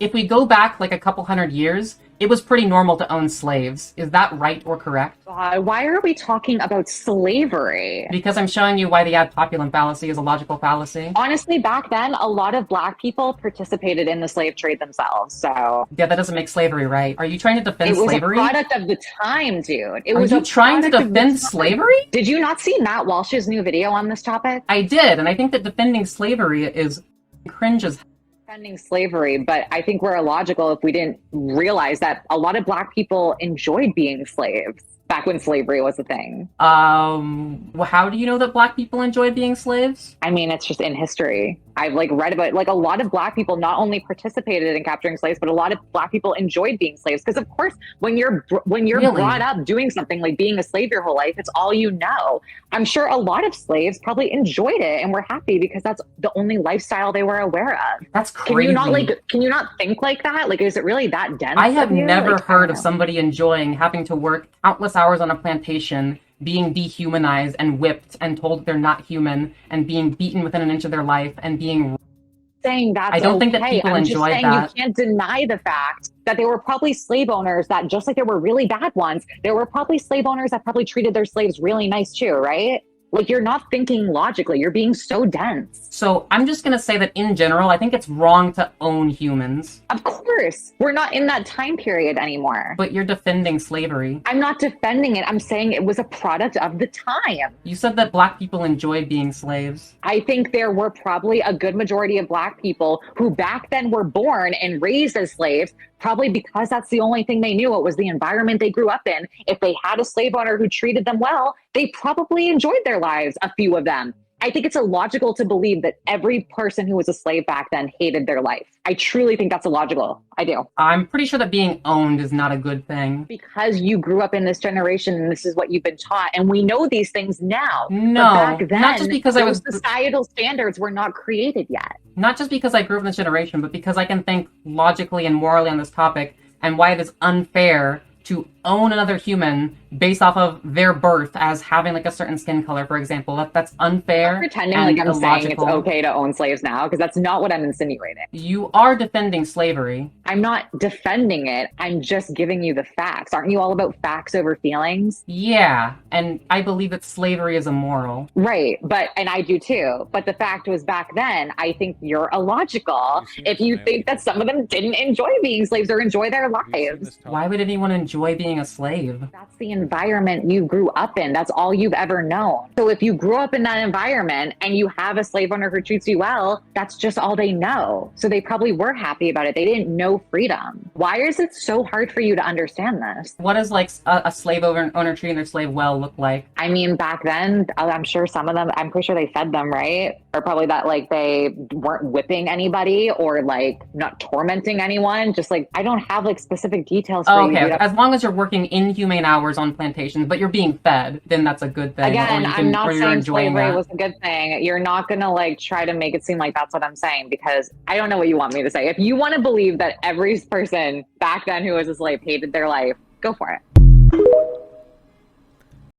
if we go back like a couple hundred years, it was pretty normal to own slaves. Is that right or correct? Why are we talking about slavery? Because I'm showing you why the ad populum fallacy is a logical fallacy. Honestly, back then, a lot of Black people participated in the slave trade themselves. So Yeah, that doesn't make slavery right. Are you trying to defend it was slavery? a product of the time, dude. It Are was you a trying to product of the defend time. slavery? Did you not see Matt Walsh's new video on this topic? I did, and I think that defending slavery is cringe as Defending slavery, but I think we're illogical if we didn't realize that a lot of Black people enjoyed being slaves back when slavery was a thing. well, how do you know that Black people enjoy being slaves? I mean, it's just in history. I've read about a lot of Black people not only participated in capturing slaves, but a lot of Black people enjoyed being slaves. Because of course, when you're Really? brought up doing something like being a slave your whole life, it's all you know. I'm sure a lot of slaves probably enjoyed it and were happy because that's the only lifestyle they were aware of. That's Can crazy. you not think like that? Is it really that dense? I have of you? never I don't heard of know. somebody enjoying having to work countless hours on a plantation, being dehumanized and whipped and told they're not human, and being beaten within an inch of their life, and being. Saying that's I don't think that okay. people I'm just enjoy saying that. you can't deny the fact that there were probably slave owners that, just like there were really bad ones, there were probably slave owners that probably treated their slaves really nice too, right? You're not thinking logically. You're being so dense. So I'm just gonna say that in general, I think it's wrong to own humans. Of course, we're not in that time period anymore. But you're defending slavery. I'm not defending it. I'm saying it was a product of the time. You said that Black people enjoy being slaves. I think there were probably a good majority of Black people who back then were born and raised as slaves, probably because that's the only thing they knew. It was the environment they grew up in. If they had a slave owner who treated them well, they probably enjoyed their lives, a few of them. I think it's illogical to believe that every person who was a slave back then hated their life. I truly think that's illogical. I do. I'm pretty sure that being owned is not a good thing. Because you grew up in this generation and this is what you've been taught, and we know these things now. No, but back then, not just because I those was societal standards were not created yet. not just because I grew up in this generation, but because I can think logically and morally on this topic and why it is unfair to own another human based off of their birth as having a certain skin color, for example. That's unfair. I'm pretending and I'm saying it's illogical. okay to own slaves now, because that's not what I'm insinuating. You are defending slavery. I'm not defending it. I'm just giving you the facts. Aren't you all about facts over feelings? Yeah, and I believe that slavery is immoral. Right. And I do too. But the fact was, back then, I think you're illogical if you think that some of them didn't enjoy being slaves or enjoy their lives. Why would anyone enjoy being a slave? That's the environment you grew up in. That's all you've ever known. So if you grew up in that environment and you have a slave owner who treats you well, that's just all they know. So they probably were happy about it. They didn't know freedom. Why is it so hard for you to understand this? What does a slave owner treating their slave well look like? I mean, back then, I'm sure some of them, I'm pretty sure they fed them, right? Or probably that they weren't whipping anybody or not tormenting anyone. Just I don't have specific details for you. Okay, as long as you're working inhumane hours on plantations, but you're being fed, then that's a good thing. Again, I'm not or you're saying enjoying slavery that. was a good thing. You're not gonna try to make it seem like that's what I'm saying, because I don't know what you want me to say. If you want to believe that every person back then who was a slave hated their life, go for it.